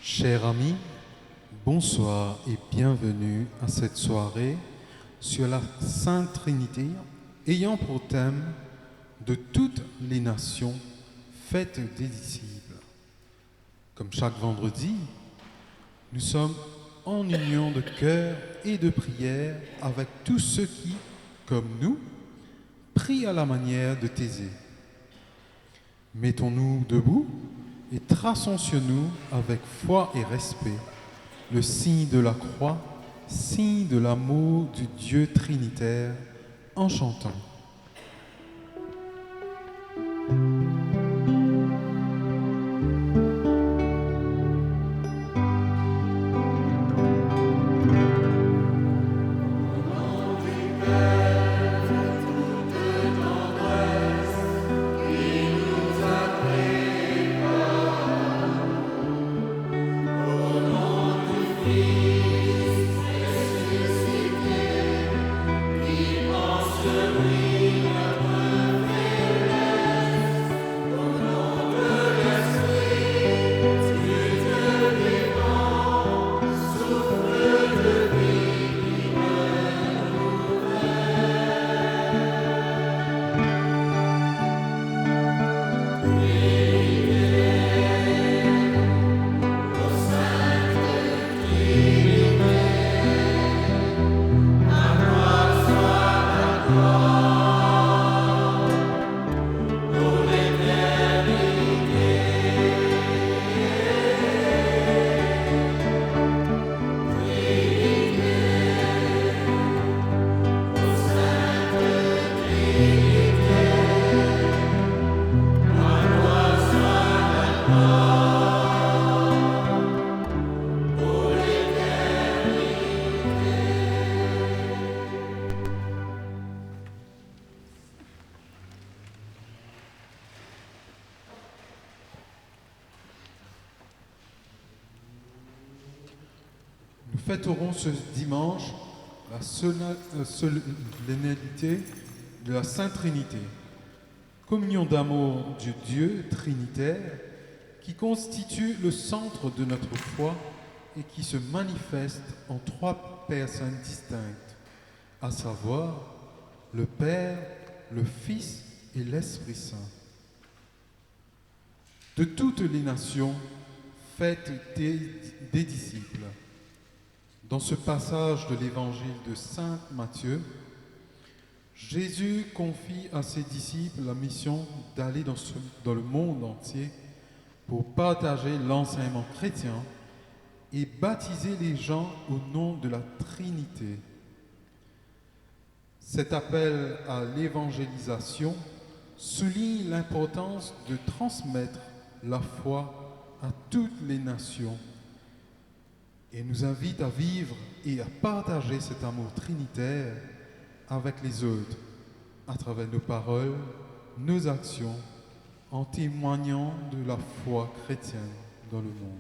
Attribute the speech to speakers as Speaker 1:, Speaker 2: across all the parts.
Speaker 1: Chers amis, bonsoir et bienvenue à cette soirée sur la Sainte Trinité ayant pour thème de toutes les nations, faites des disciples. Comme chaque vendredi, nous sommes en union de cœur et de prière avec tous ceux qui, comme nous, prient à la manière de Thésée. Mettons-nous debout et traçons sur nous avec foi et respect le signe de la croix, signe de l'amour du Dieu trinitaire, en chantant. Nous fêterons ce dimanche la solennité de la Sainte Trinité, communion d'amour du Dieu trinitaire qui constitue le centre de notre foi et qui se manifeste en trois personnes distinctes, à savoir le Père, le Fils et l'Esprit Saint. De toutes les nations, faites des disciples. Dans ce passage de l'évangile de Saint Matthieu, Jésus confie à ses disciples la mission d'aller dans le monde entier pour partager l'enseignement chrétien et baptiser les gens au nom de la Trinité. Cet appel à l'évangélisation souligne l'importance de transmettre la foi à toutes les nations et nous invite à vivre et à partager cet amour trinitaire avec les autres à travers nos paroles, nos actions, en témoignant de la foi chrétienne dans le monde.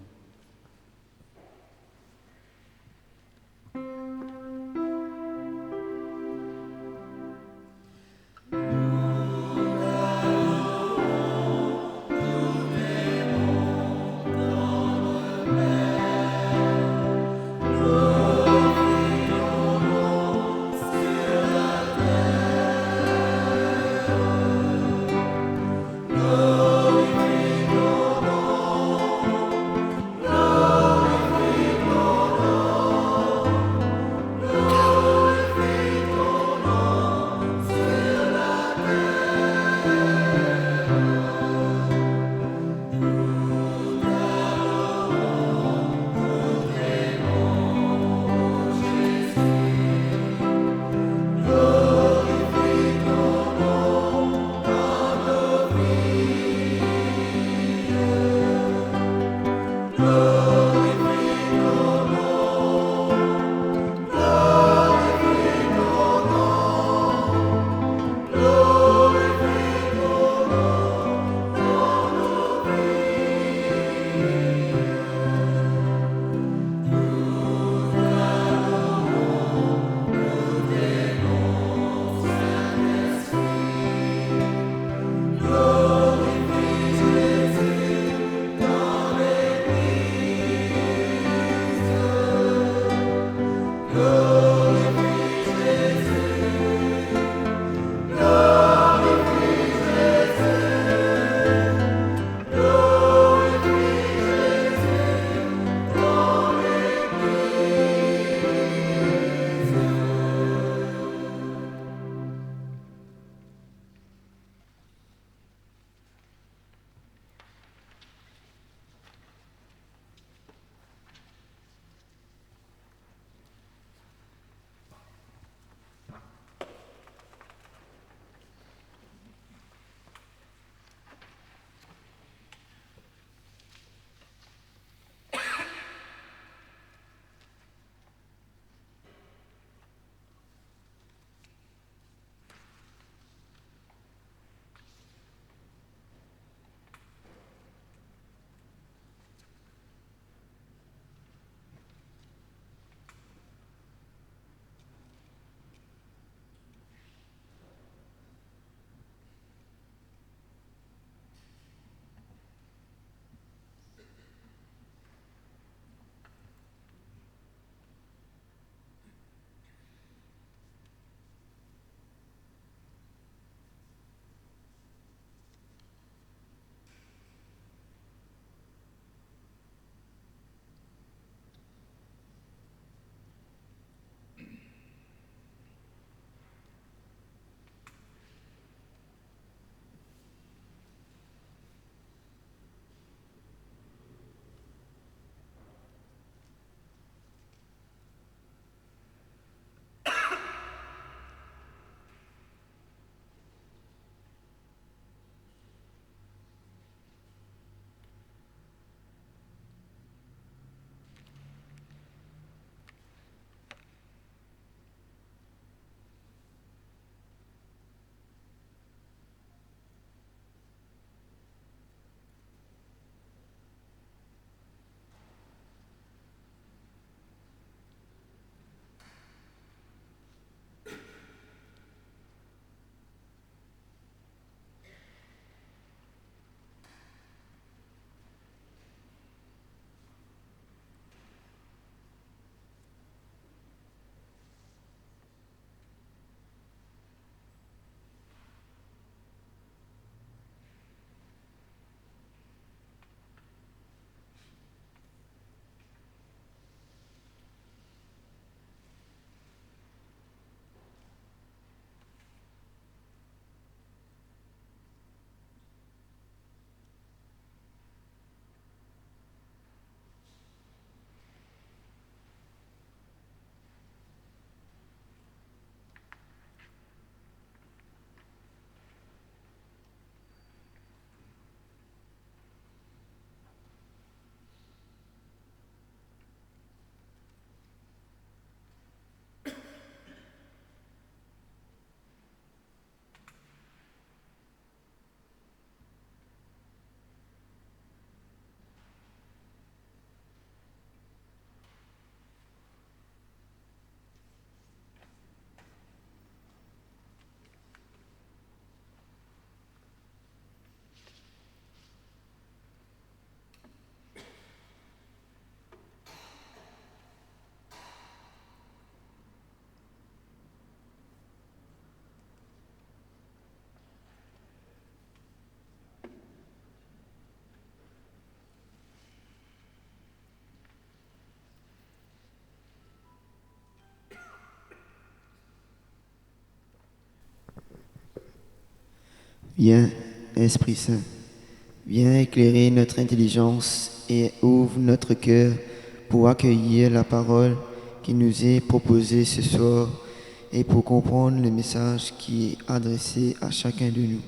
Speaker 2: Viens, Esprit Saint, viens éclairer notre intelligence et ouvre notre cœur pour accueillir la parole qui nous est proposée ce soir et pour comprendre le message qui est adressé à chacun de nous.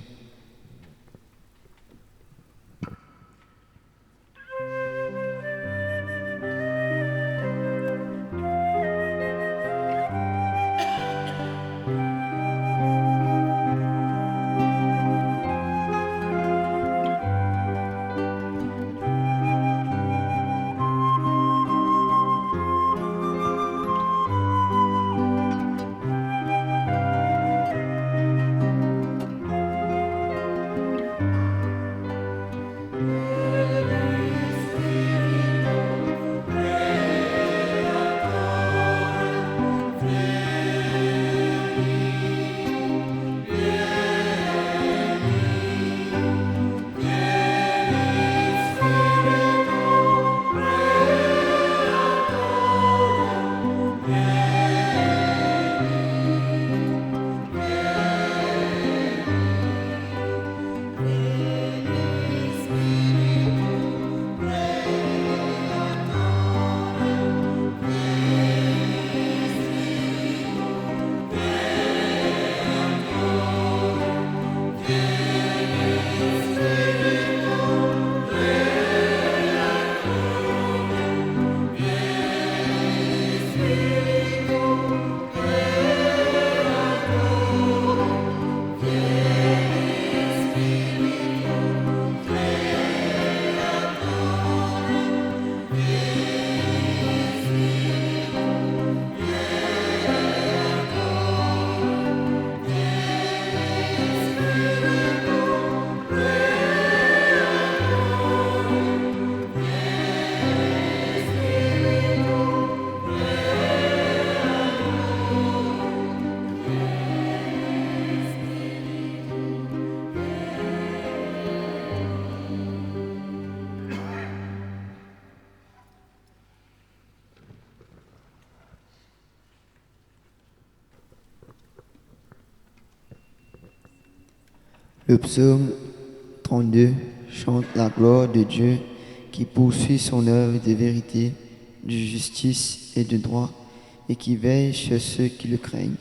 Speaker 2: Le psaume 32 chante la gloire de Dieu qui poursuit son œuvre de vérité, de justice et de droit et qui veille sur ceux qui le craignent.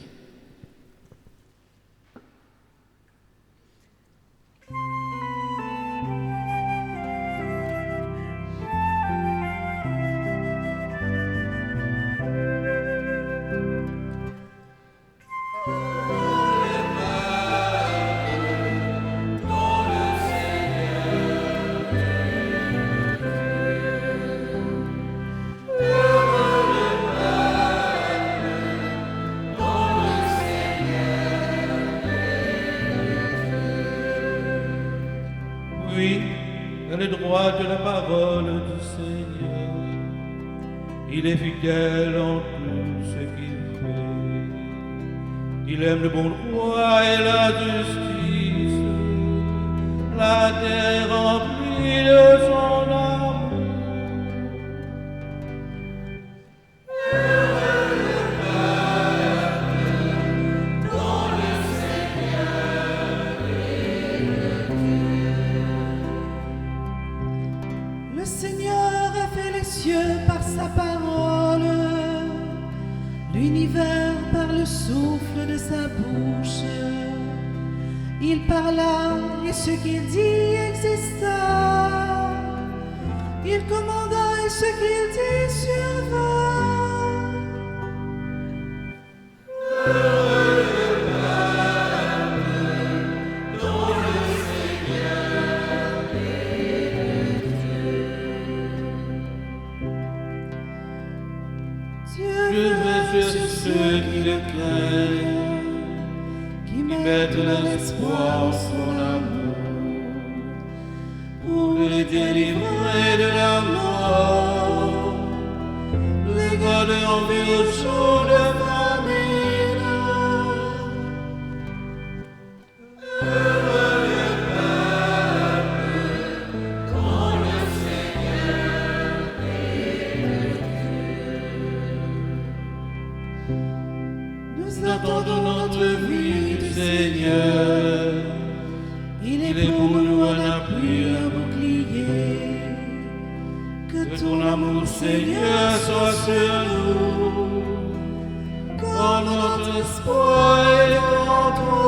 Speaker 3: Oui, elle est droite la parole du Seigneur. Il est fidèle en tout ce qu'il fait. Il aime le bon droit et la justice. La terre remplie de son amour.
Speaker 4: Le Seigneur a fait les cieux par sa parole, l'univers par le souffle de sa bouche. Il parla et ce qu'il dit exista. Il commanda et ce qu'il dit survint.
Speaker 3: Dieu veut sur ceux qui le craignent, qui mettent l'espoir en son amour, pour les délivrer de la mort, les garder en vie au jour de famine. Heureux le peuple, quand le Seigneur est. Nous attendons notre vie du Seigneur. Il est pour nous un appui, un bouclier. Que ton amour, Seigneur, soit sur nous. Quand notre espoir est en toi.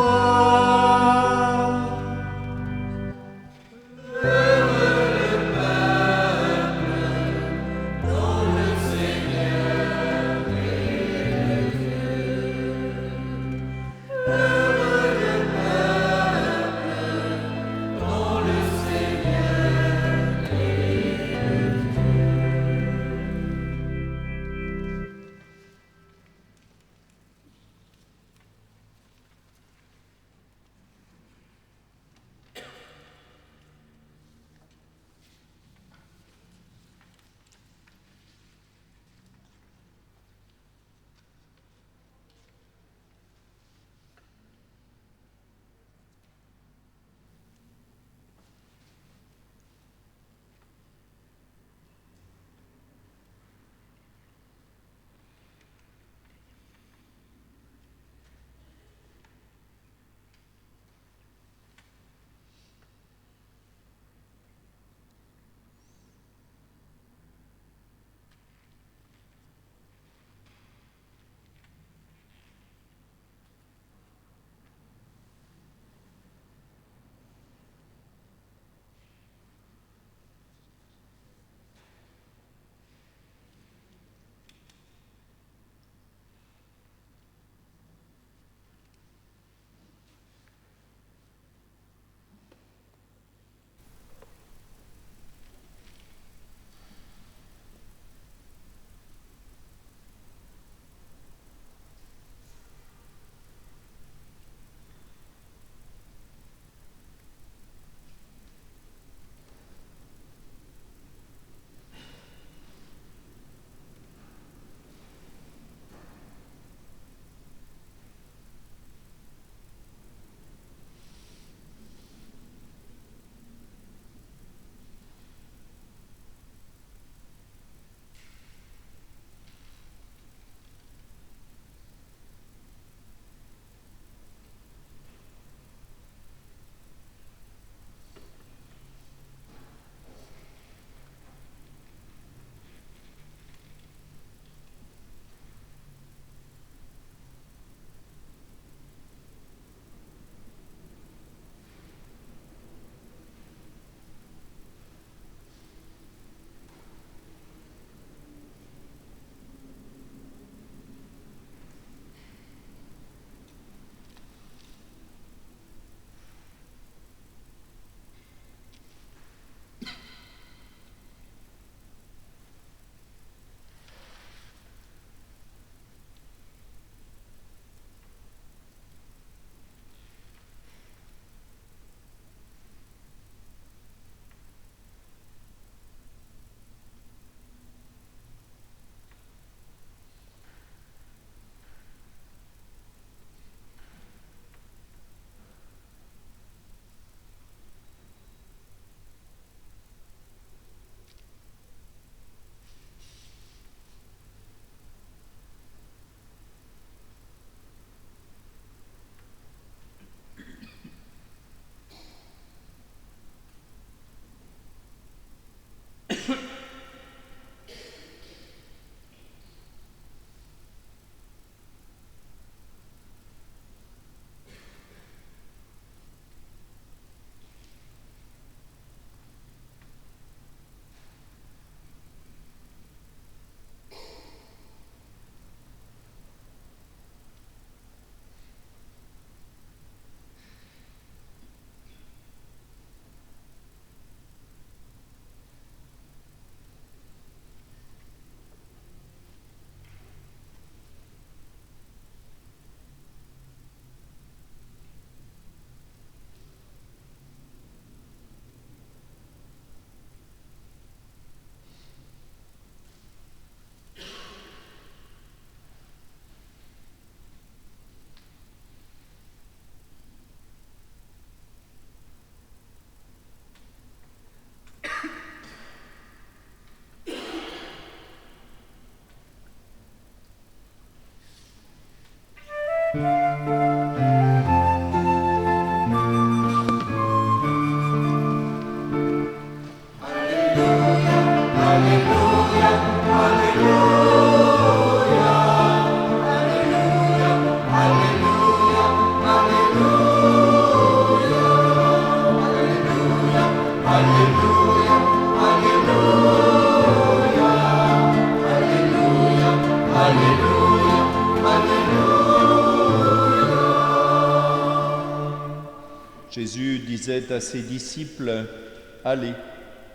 Speaker 5: Jésus disait à ses disciples, « Allez,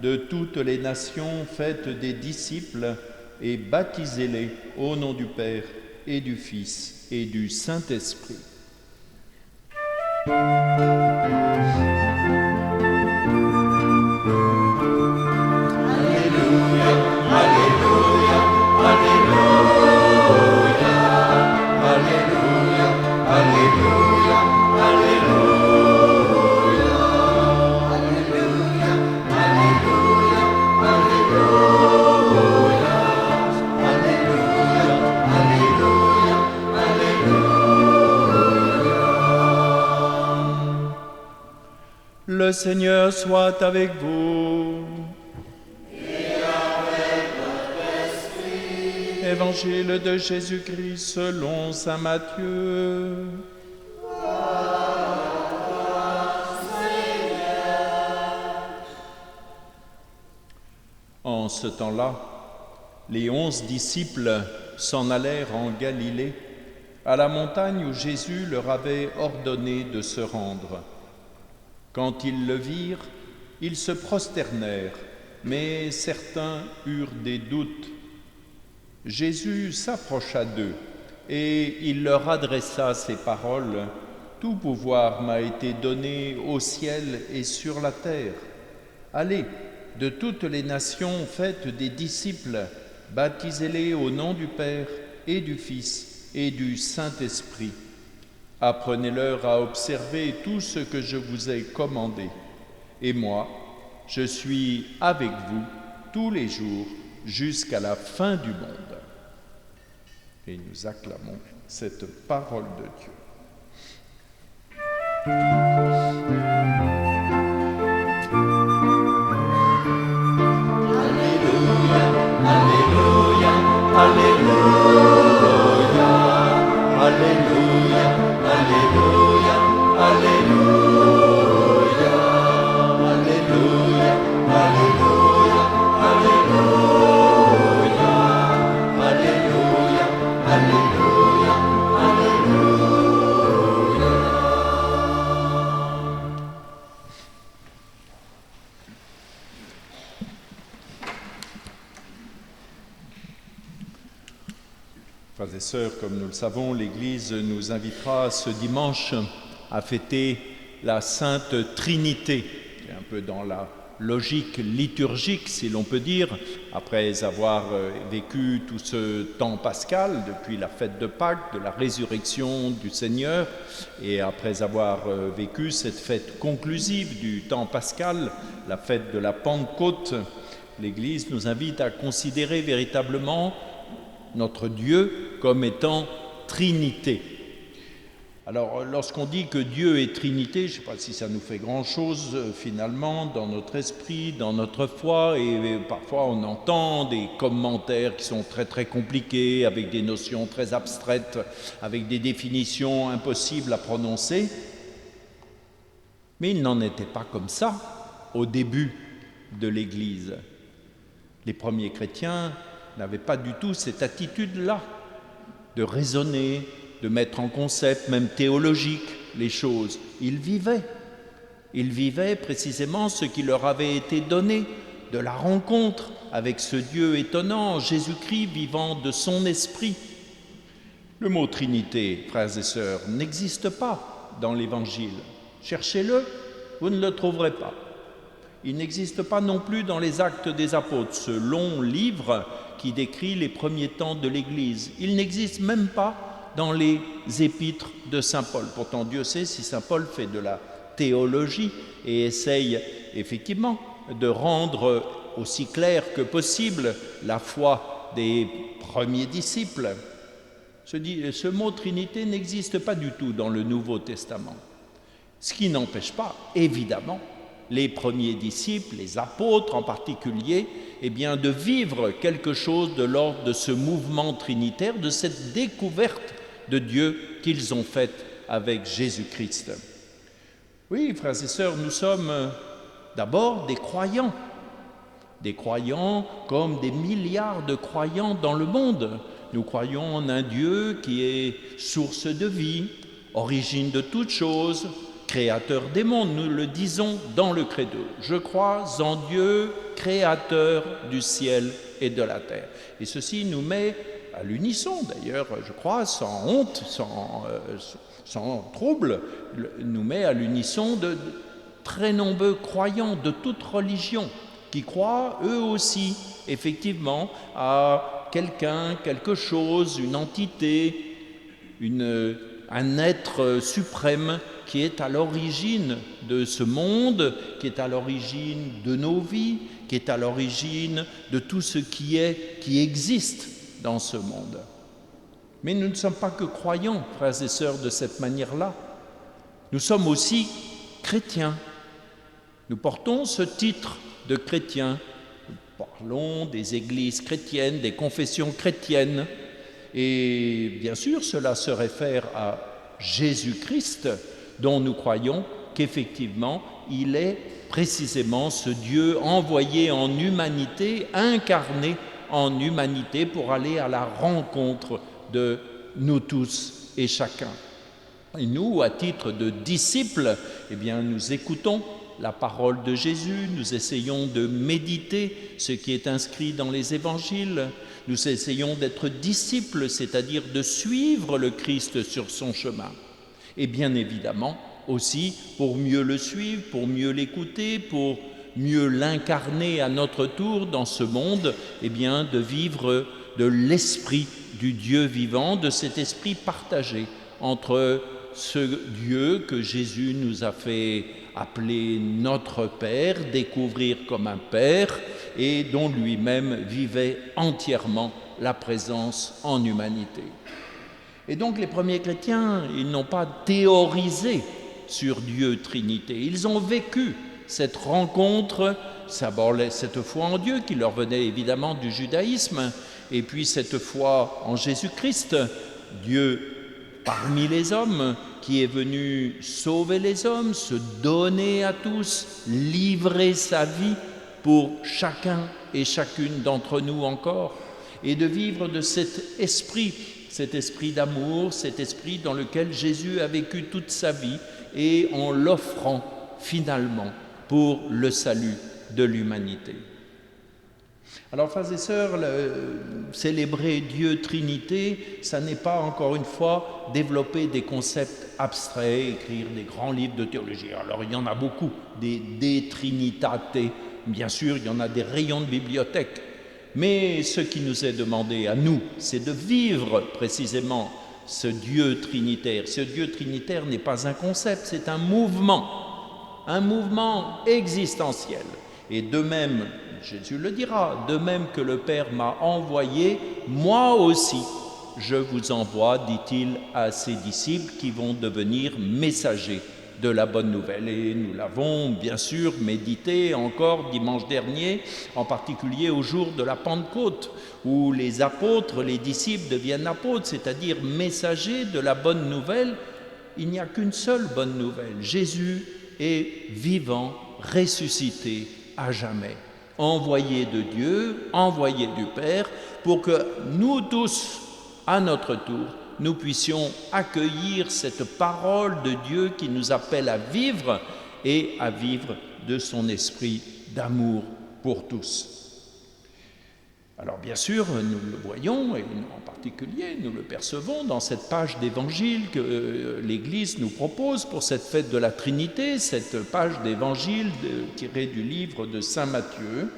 Speaker 5: de toutes les nations, faites des disciples et baptisez-les au nom du Père et du Fils et du Saint-Esprit. » Le Seigneur soit avec vous. Et avec votre esprit. Évangile de Jésus-Christ selon saint Matthieu. En ce temps-là, les 11 disciples s'en allèrent en Galilée, à la montagne où Jésus leur avait ordonné de se rendre. Quand ils le virent, ils se prosternèrent, mais certains eurent des doutes. Jésus s'approcha d'eux et il leur adressa ces paroles. « Tout pouvoir m'a été donné au ciel et sur la terre. Allez, de toutes les nations, faites des disciples, baptisez-les au nom du Père et du Fils et du Saint-Esprit. Apprenez-leur à observer tout ce que je vous ai commandé. Et moi, je suis avec vous tous les jours jusqu'à la fin du monde. » Et nous acclamons cette parole de Dieu.
Speaker 3: Alléluia, Alléluia, Alléluia, Alléluia, Alléluia, Alléluia, Alléluia, Alléluia, Alléluia, Alléluia, Alléluia.
Speaker 5: Frères et sœurs, comme nous le savons, l'Église nous invitera ce dimanche à fêter la Sainte Trinité. C'est un peu dans la logique liturgique, si l'on peut dire, après avoir vécu tout ce temps pascal, depuis la fête de Pâques, de la résurrection du Seigneur, et après avoir vécu cette fête conclusive du temps pascal, la fête de la Pentecôte, l'Église nous invite à considérer véritablement notre Dieu comme étant Trinité. Alors, lorsqu'on dit que Dieu est Trinité, je ne sais pas si ça nous fait grand-chose finalement dans notre esprit, dans notre foi, et parfois on entend des commentaires qui sont très très compliqués, avec des notions très abstraites, avec des définitions impossibles à prononcer. Mais il n'en était pas comme ça au début de l'Église. Les premiers chrétiens n'avaient pas du tout cette attitude-là, de raisonner, de mettre en concept, même théologique, les choses. Ils vivaient précisément ce qui leur avait été donné, de la rencontre avec ce Dieu étonnant, Jésus-Christ vivant de son esprit. Le mot Trinité, frères et sœurs, n'existe pas dans l'Évangile. Cherchez-le, vous ne le trouverez pas. Il n'existe pas non plus dans les Actes des Apôtres, ce long livre qui décrit les premiers temps de l'Église. Il n'existe même pas dans les épîtres de saint Paul. Pourtant, Dieu sait si saint Paul fait de la théologie et essaye effectivement de rendre aussi claire que possible la foi des premiers disciples. Ce mot Trinité n'existe pas du tout dans le Nouveau Testament. Ce qui n'empêche pas, évidemment, les premiers disciples, les apôtres en particulier, eh bien, de vivre quelque chose de l'ordre de ce mouvement trinitaire, de cette découverte de Dieu qu'ils ont faite avec Jésus-Christ. Oui, frères et sœurs, nous sommes d'abord des croyants comme des milliards de croyants dans le monde. Nous croyons en un Dieu qui est source de vie, origine de toutes choses, créateur des mondes. Nous le disons dans le credo. Je crois en Dieu, créateur du ciel et de la terre. Et ceci nous met à l'unisson, d'ailleurs, je crois, sans honte, sans trouble, nous met à l'unisson de très nombreux croyants de toute religion qui croient eux aussi, effectivement, à quelqu'un, quelque chose, une entité, un être suprême qui est à l'origine de ce monde, qui est à l'origine de nos vies, qui est à l'origine de tout ce qui existe dans ce monde. Mais nous ne sommes pas que croyants, frères et sœurs, de cette manière-là. Nous sommes aussi chrétiens. Nous portons ce titre de chrétien. Nous parlons des églises chrétiennes, des confessions chrétiennes. Et bien sûr, cela se réfère à Jésus-Christ, dont nous croyons qu'effectivement, il est précisément ce Dieu envoyé en humanité, incarné en humanité pour aller à la rencontre de nous tous et chacun. Et nous, à titre de disciples, eh bien, nous écoutons la parole de Jésus, nous essayons de méditer ce qui est inscrit dans les évangiles, nous essayons d'être disciples, c'est-à-dire de suivre le Christ sur son chemin. Et bien évidemment, aussi pour mieux le suivre, pour mieux l'écouter, pour mieux l'incarner à notre tour dans ce monde, eh bien, de vivre de l'esprit du Dieu vivant, de cet esprit partagé entre ce Dieu que Jésus nous a fait appeler notre Père, découvrir comme un Père, et dont lui-même vivait entièrement la présence en humanité. Et donc les premiers chrétiens, ils n'ont pas théorisé sur Dieu Trinité, ils ont vécu cette rencontre, cette foi en Dieu qui leur venait évidemment du judaïsme, et puis cette foi en Jésus-Christ, Dieu parmi les hommes, qui est venu sauver les hommes, se donner à tous, livrer sa vie pour chacun et chacune d'entre nous encore, et de vivre de cet esprit d'amour, cet esprit dans lequel Jésus a vécu toute sa vie, et en l'offrant finalement pour le salut de l'humanité. Alors, frères et sœurs, célébrer Dieu Trinité, ça n'est pas, encore une fois, développer des concepts abstraits, écrire des grands livres de théologie. Alors, il y en a beaucoup, des De Trinitate, bien sûr, il y en a des rayons de bibliothèque. Mais ce qui nous est demandé à nous, c'est de vivre précisément ce Dieu trinitaire. Ce Dieu trinitaire n'est pas un concept, c'est un mouvement existentiel. Et de même, Jésus le dira, de même que le Père m'a envoyé, moi aussi je vous envoie, dit-il à ses disciples qui vont devenir messagers de la bonne nouvelle. Et nous l'avons bien sûr médité encore dimanche dernier, en particulier au jour de la Pentecôte, où les apôtres, les disciples deviennent apôtres, c'est-à-dire messagers de la bonne nouvelle. Il n'y a qu'une seule bonne nouvelle, Jésus est vivant, ressuscité à jamais, envoyé de Dieu, envoyé du Père, pour que nous tous, à notre tour, nous puissions accueillir cette parole de Dieu qui nous appelle à vivre et à vivre de son esprit d'amour pour tous. Alors bien sûr, nous le voyons, et en particulier nous le percevons dans cette page d'évangile que l'Église nous propose pour cette fête de la Trinité, cette page d'évangile tirée du livre de Saint Matthieu,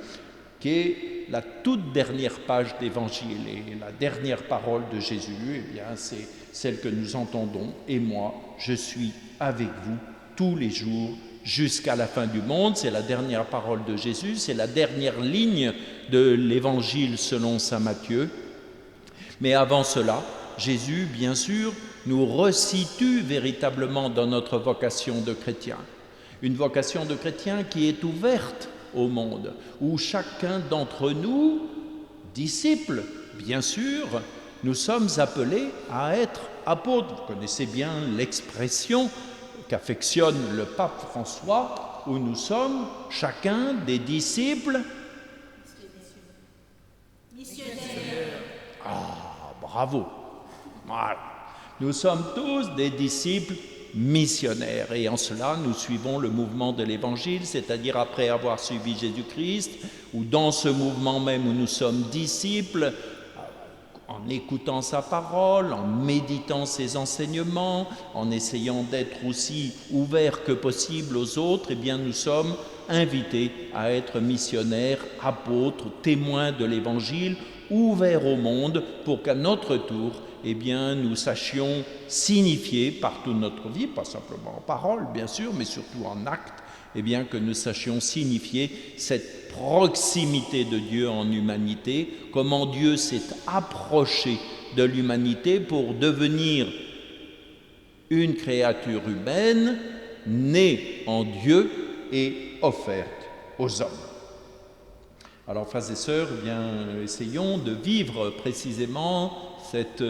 Speaker 5: qui est la toute dernière page d'évangile, et la dernière parole de Jésus, eh bien, c'est celle que nous entendons. « Et moi, je suis avec vous tous les jours jusqu'à la fin du monde ». C'est la dernière parole de Jésus, c'est la dernière ligne de l'évangile selon saint Matthieu. Mais avant cela, Jésus, bien sûr, nous resitue véritablement dans notre vocation de chrétien. Une vocation de chrétien qui est ouverte au monde, où chacun d'entre nous, disciples, bien sûr, nous sommes appelés à être apôtres. Vous connaissez bien l'expression qu'affectionne le pape François, où nous sommes chacun des disciples. Missionnaires. Ah, bravo. Voilà. Nous sommes tous des disciples missionnaire. Et en cela, nous suivons le mouvement de l'Évangile, c'est-à-dire après avoir suivi Jésus-Christ, ou dans ce mouvement même où nous sommes disciples, en écoutant sa parole, en méditant ses enseignements, en essayant d'être aussi ouverts que possible aux autres, eh bien nous sommes invités à être missionnaires, apôtres, témoins de l'Évangile, ouverts au monde pour qu'à notre tour, eh bien, nous sachions signifier par toute notre vie, pas simplement en parole bien sûr, mais surtout en acte, eh bien, que nous sachions signifier cette proximité de Dieu en humanité, comment Dieu s'est approché de l'humanité pour devenir une créature humaine, née en Dieu et offerte aux hommes. Alors, frères et sœurs, eh bien, essayons de vivre précisément cette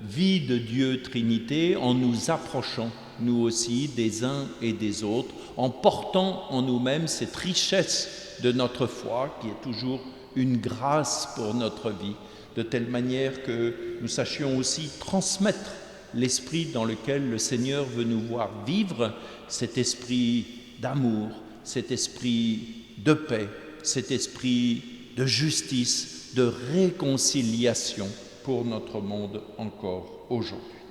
Speaker 5: vie de Dieu Trinité en nous approchant, nous aussi, des uns et des autres, en portant en nous-mêmes cette richesse de notre foi qui est toujours une grâce pour notre vie, de telle manière que nous sachions aussi transmettre l'esprit dans lequel le Seigneur veut nous voir vivre, cet esprit d'amour, cet esprit de paix, cet esprit de justice, de réconciliation pour notre monde encore aujourd'hui.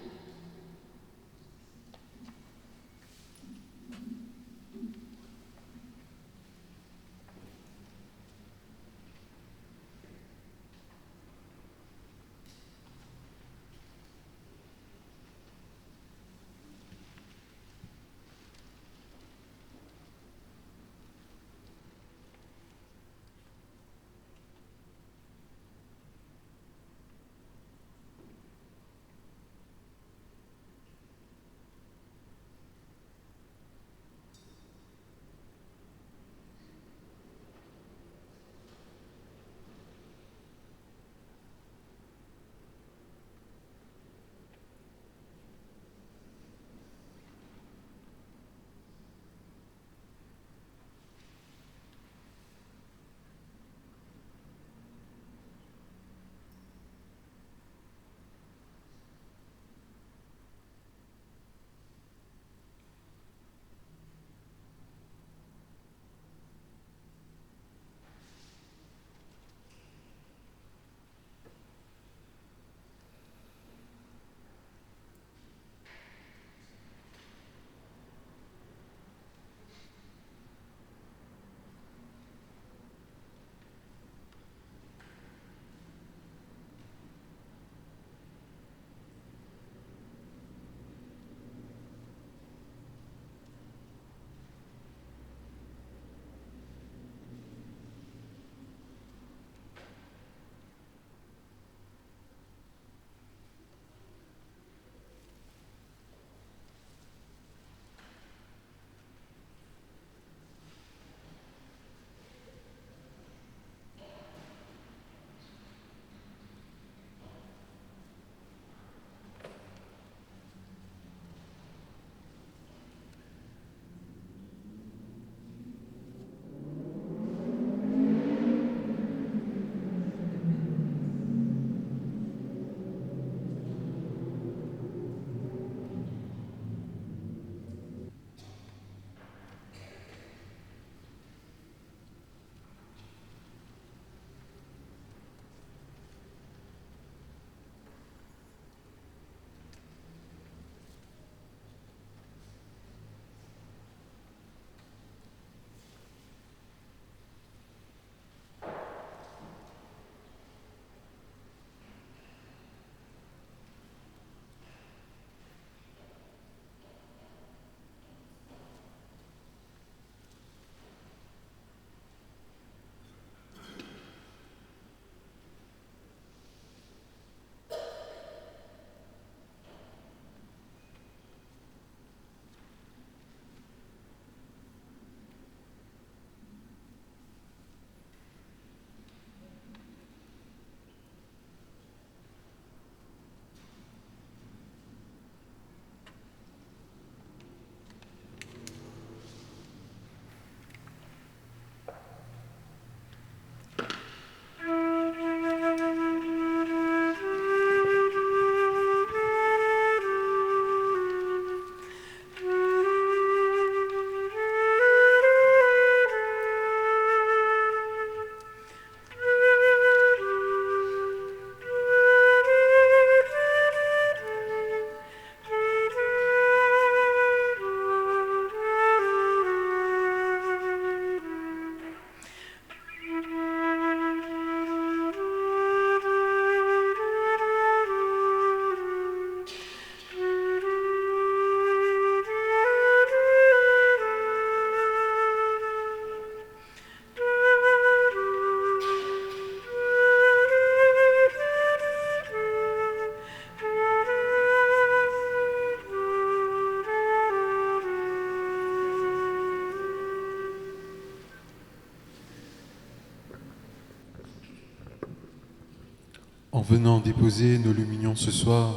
Speaker 1: En venant déposer nos luminions ce soir,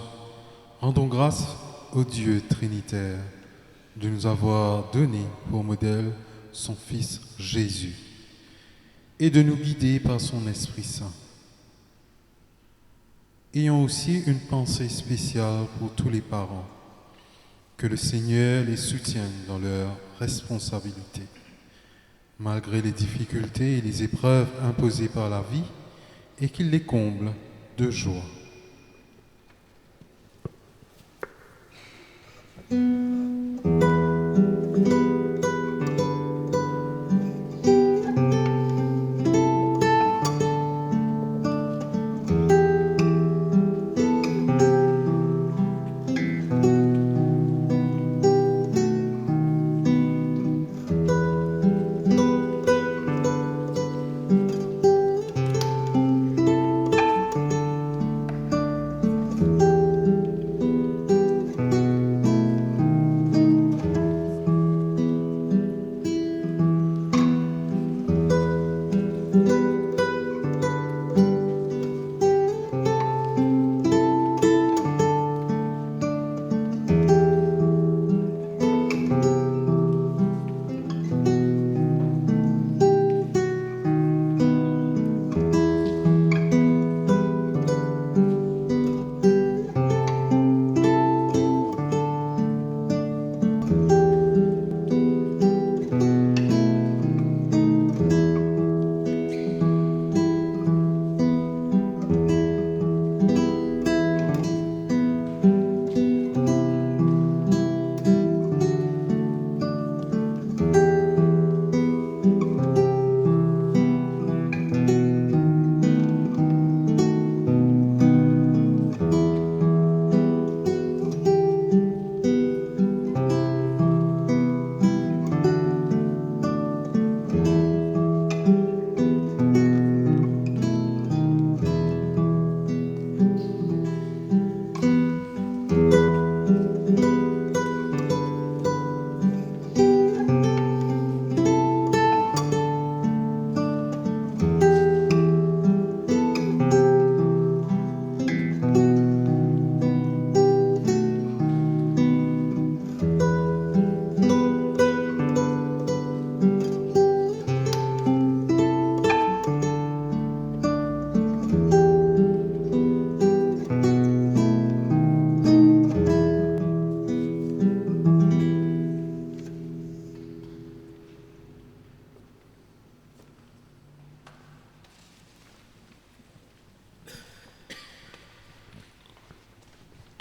Speaker 1: rendons grâce au Dieu Trinitaire de nous avoir donné pour modèle son Fils Jésus et de nous guider par son Esprit Saint. Ayons aussi une pensée spéciale pour tous les parents. Que le Seigneur les soutienne dans leurs responsabilités. Malgré les difficultés et les épreuves imposées par la vie, et qu'il les comble de joie.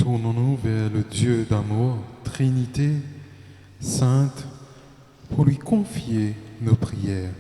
Speaker 1: Tournons-nous vers le Dieu d'amour, Trinité sainte, pour lui confier nos prières.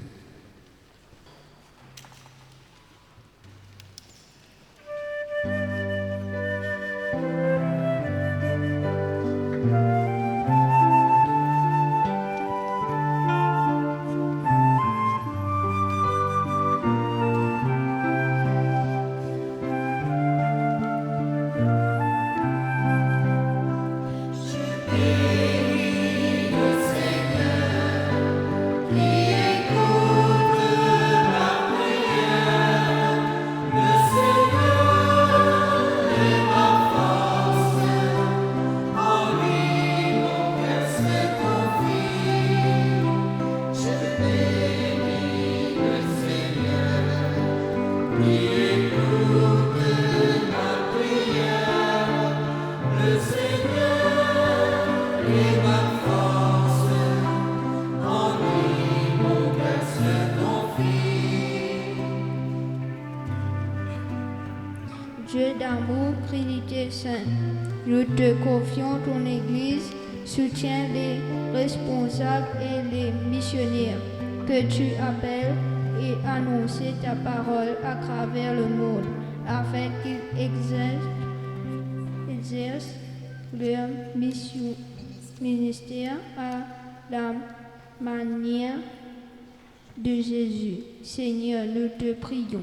Speaker 6: Dieu d'amour, Trinité sainte, nous te confions ton Église, soutiens les responsables et les missionnaires que tu appelles et annonces ta parole à travers le monde, afin qu'ils exercent leur ministère à la manière de Jésus. Seigneur, nous te prions.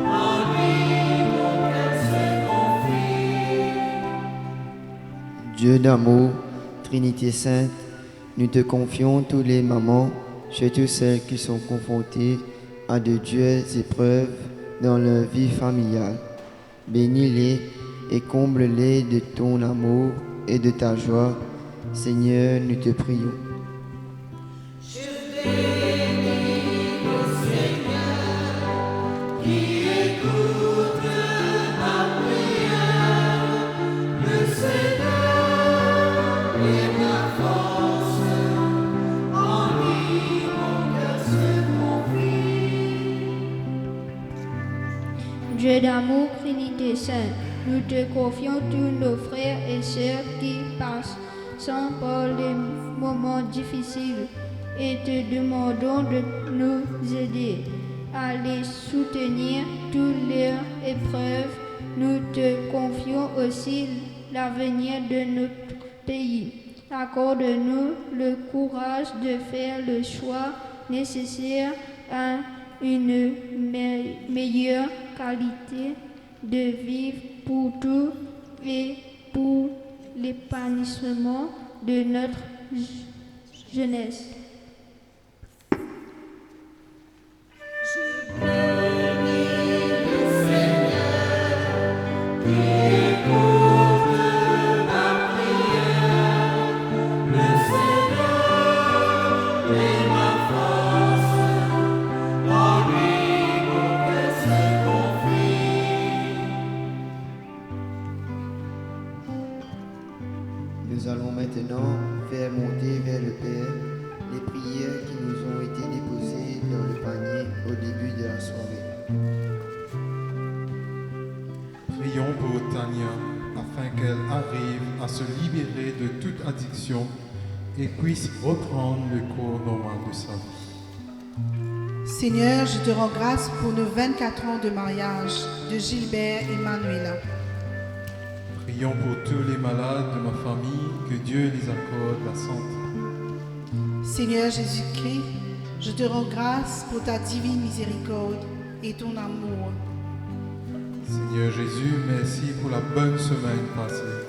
Speaker 3: En
Speaker 2: d'amour, Trinité Sainte, nous te confions tous les mamans, surtout celles qui sont confrontées à de dures épreuves dans leur vie familiale. Bénis-les et comble-les de ton amour et de ta joie. Seigneur, nous te prions.
Speaker 6: Dieu d'amour, Trinité Sainte, nous te confions tous nos frères et sœurs qui passent par les moments difficiles et te demandons de nous aider à les soutenir toutes leurs épreuves. Nous te confions aussi l'avenir de notre pays. Accorde-nous le courage de faire le choix nécessaire à une meilleure qualité de vie pour tous et pour l'épanouissement de notre jeunesse.
Speaker 2: Nous allons maintenant faire monter vers le Père les prières qui nous ont été déposées dans le panier au début de la soirée.
Speaker 1: Prions pour Tania afin qu'elle arrive à se libérer de toute addiction et puisse reprendre le cours normal de sa vie.
Speaker 4: Seigneur, je te rends grâce pour nos 24 ans de mariage de Gilbert et Manuela.
Speaker 1: Prions pour tous les malades de ma famille, que Dieu les accorde la santé.
Speaker 4: Seigneur Jésus-Christ, je te rends grâce pour ta divine miséricorde et ton amour.
Speaker 1: Seigneur Jésus, merci pour la bonne semaine passée.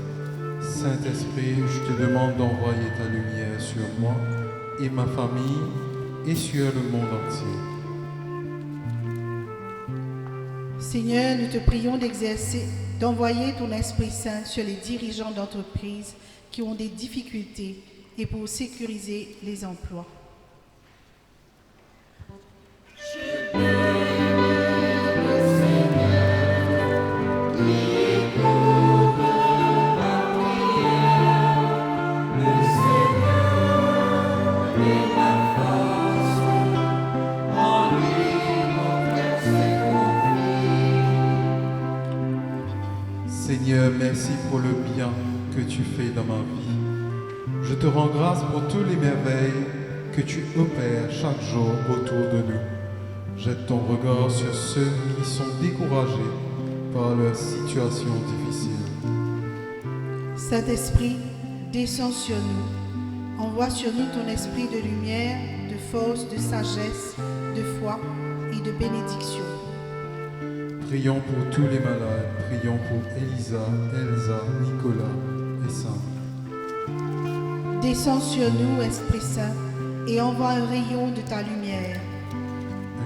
Speaker 1: Saint-Esprit, je te demande d'envoyer ta lumière sur moi et ma famille et sur le monde entier.
Speaker 4: Seigneur, nous te prions d'envoyer ton Esprit Saint sur les dirigeants d'entreprises qui ont des difficultés et pour sécuriser les emplois.
Speaker 1: Seigneur, merci pour le bien que tu fais dans ma vie. Je te rends grâce pour toutes les merveilles que tu opères chaque jour autour de nous. Jette ton regard sur ceux qui sont découragés par leur situation difficile.
Speaker 4: Saint-Esprit, descends sur nous. Envoie sur nous ton esprit de lumière, de force, de sagesse, de foi et de bénédiction.
Speaker 1: Prions pour tous les malades. Prions pour Elisa, Elsa, Nicolas et Saint.
Speaker 4: Descends sur nous, Esprit Saint, et envoie un rayon de ta lumière.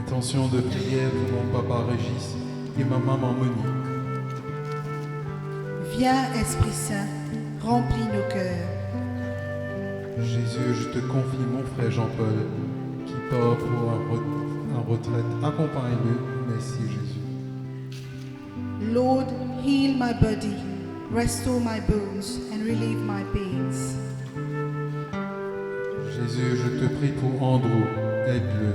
Speaker 1: Intention de prière pour mon papa Régis et ma maman Monique.
Speaker 4: Viens, Esprit Saint, remplis nos cœurs.
Speaker 1: Jésus, je te confie mon frère Jean-Paul qui part pour un retraite. Accompagne-le. Merci Jésus.
Speaker 4: Lord, heal my body, restore my bones, and relieve my pains.
Speaker 1: Jésus, je te prie pour Andrew. Aide-le.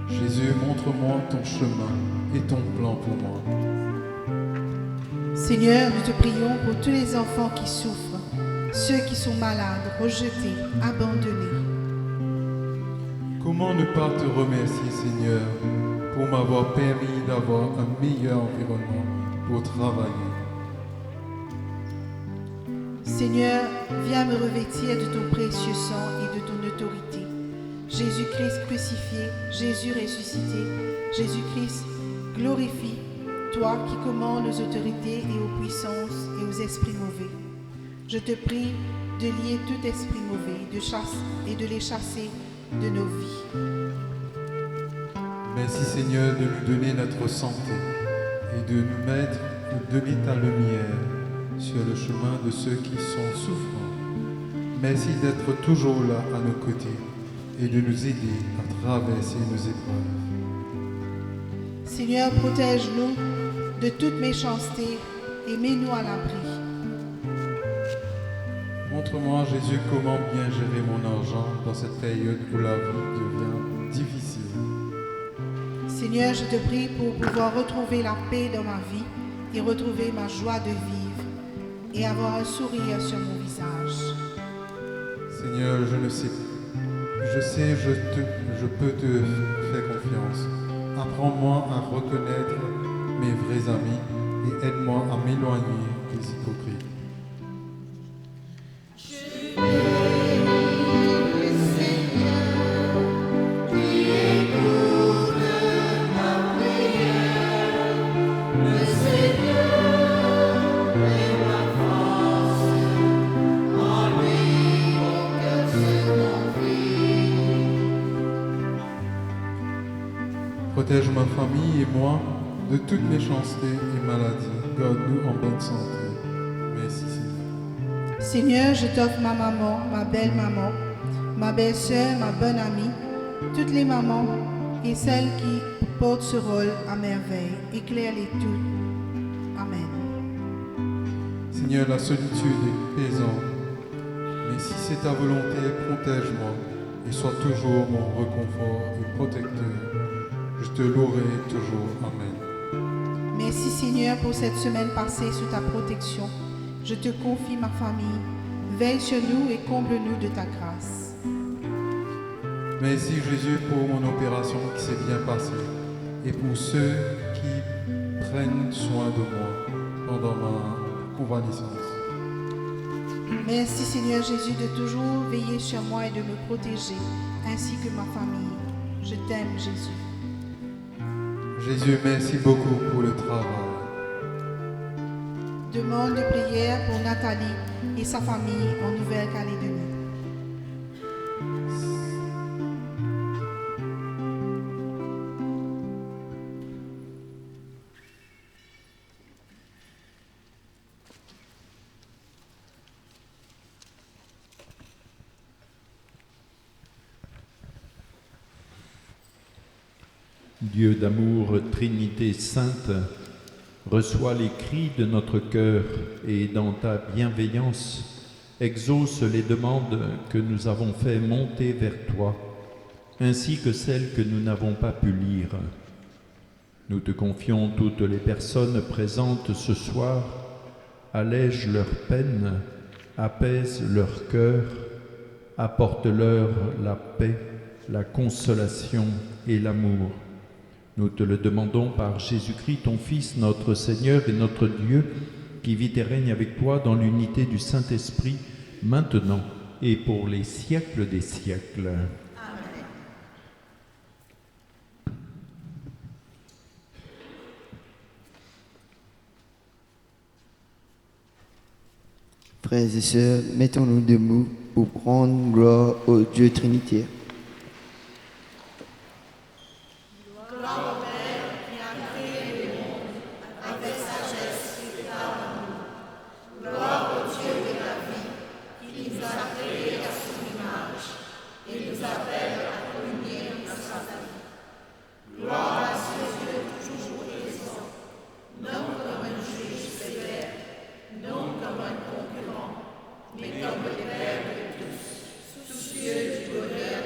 Speaker 1: Jésus, montre-moi ton chemin et ton plan pour moi.
Speaker 4: Seigneur, nous te prions pour tous les enfants qui souffrent. ceux qui sont malades, rejetés, abandonnés.
Speaker 1: Comment ne pas te remercier, Seigneur, pour m'avoir permis d'avoir un meilleur environnement pour travailler.
Speaker 4: Seigneur, viens me revêtir de ton précieux sang et de ton autorité. Jésus-Christ crucifié, Jésus ressuscité, Jésus-Christ glorifie, toi qui commandes aux autorités et aux puissances et aux esprits mauvais. Je te prie de lier tout esprit mauvais et de les chasser de nos vies.
Speaker 1: Merci Seigneur de nous donner notre santé et de nous donner ta lumière sur le chemin de ceux qui sont souffrants. Merci d'être toujours là à nos côtés et de nous aider à traverser nos épreuves.
Speaker 4: Seigneur, protège-nous de toute méchanceté et mets-nous à l'abri.
Speaker 1: Montre-moi, Jésus, comment bien gérer mon argent dans cette période où la vie devient difficile.
Speaker 4: Seigneur, je te prie pour pouvoir retrouver la paix dans ma vie et retrouver ma joie de vivre et avoir un sourire sur mon visage.
Speaker 1: Seigneur, je peux te faire confiance. Apprends-moi à reconnaître mes vrais amis et aide-moi à m'éloigner des hypocrites. Protège ma famille et moi de toute méchanceté et maladie. Garde-nous en bonne santé. Merci Seigneur.
Speaker 4: Seigneur, je t'offre ma maman, ma belle-maman, ma belle-sœur, ma bonne amie, toutes les mamans et celles qui portent ce rôle à merveille. Éclaire-les toutes. Amen.
Speaker 1: Seigneur, la solitude est pesante, mais si c'est ta volonté, protège-moi et sois toujours mon réconfort et protecteur. Je te louerai toujours. Amen.
Speaker 4: Merci Seigneur pour cette semaine passée sous ta protection. Je te confie ma famille. Veille sur nous et comble-nous de ta grâce.
Speaker 1: Merci Jésus pour mon opération qui s'est bien passée et pour ceux qui prennent soin de moi pendant ma convalescence.
Speaker 4: Merci Seigneur Jésus de toujours veiller sur moi et de me protéger, ainsi que ma famille. Je t'aime Jésus.
Speaker 1: Jésus, merci beaucoup pour le travail.
Speaker 4: Demande de prière pour Nathalie et sa famille en Nouvelle-Calédonie.
Speaker 5: Dieu d'amour, Trinité sainte, reçois les cris de notre cœur et dans ta bienveillance, exauce les demandes que nous avons fait monter vers toi, ainsi que celles que nous n'avons pas pu lire. Nous te confions toutes les personnes présentes ce soir, allège leurs peines, apaise leur cœur, apporte-leur la paix, la consolation et l'amour. Nous te le demandons par Jésus-Christ, ton Fils, notre Seigneur et notre Dieu, qui vit et règne avec toi dans l'unité du Saint-Esprit, maintenant et pour les siècles des siècles.
Speaker 4: Amen.
Speaker 2: Frères et sœurs, mettons-nous debout pour rendre gloire au Dieu Trinitaire.
Speaker 3: Mais comme le Père de tous, soucieux du bonheur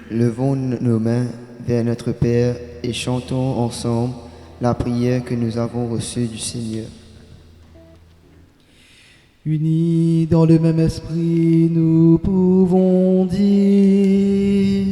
Speaker 2: Levons nos mains vers notre Père et chantons ensemble la prière que nous avons reçue du Seigneur.
Speaker 7: Unis dans le même esprit, nous pouvons dire: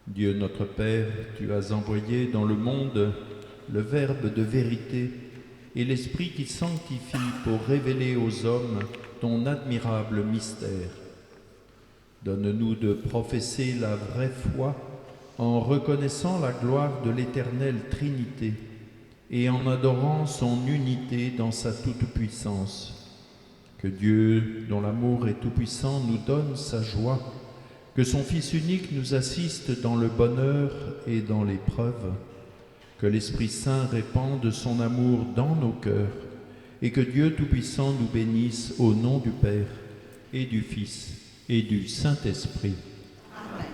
Speaker 5: Dieu notre Père, tu as envoyé dans le monde le Verbe de vérité et l'Esprit qui sanctifie pour révéler aux hommes ton admirable mystère. Donne-nous de professer la vraie foi en reconnaissant la gloire de l'éternelle Trinité et en adorant son unité dans sa toute-puissance. Que Dieu, dont l'amour est tout-puissant, nous donne sa joie, que son Fils unique nous assiste dans le bonheur et dans l'épreuve, que l'Esprit Saint répande son amour dans nos cœurs, et que Dieu Tout-Puissant nous bénisse au nom du Père et du Fils et du Saint-Esprit.
Speaker 1: Amen.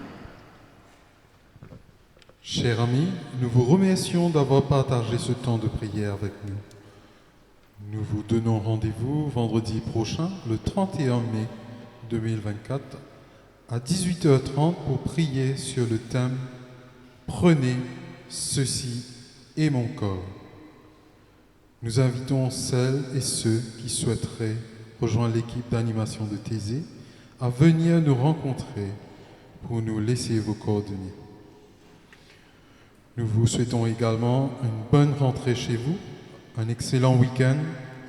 Speaker 1: Chers amis, nous vous remercions d'avoir partagé ce temps de prière avec nous. Nous vous donnons rendez-vous vendredi prochain, le 31 mai 2024, à 18h30 pour prier sur le thème « Prenez, ceci est mon corps ». Nous invitons celles et ceux qui souhaiteraient rejoindre l'équipe d'animation de Thésée à venir nous rencontrer pour nous laisser vos coordonnées. Nous vous souhaitons également une bonne rentrée chez vous, un excellent week-end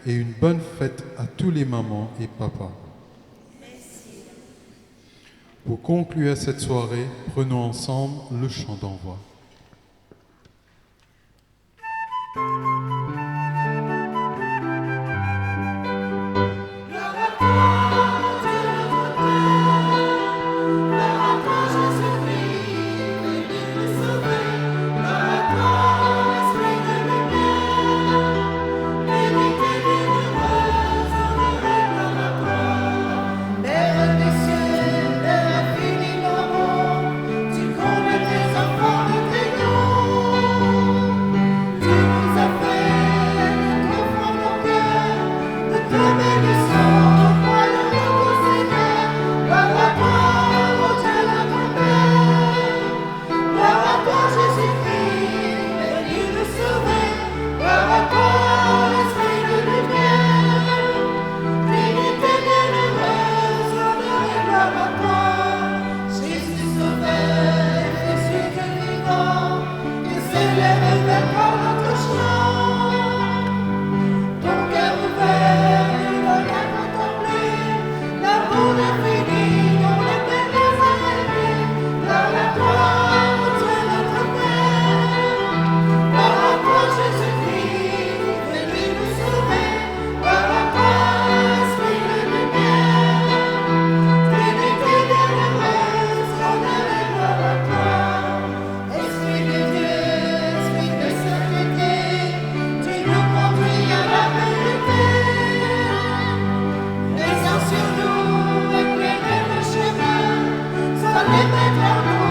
Speaker 1: et une bonne fête à tous les mamans et papas. Pour conclure cette soirée, prenons ensemble le chant d'envoi.
Speaker 4: Mère des cieux,
Speaker 3: Remettre en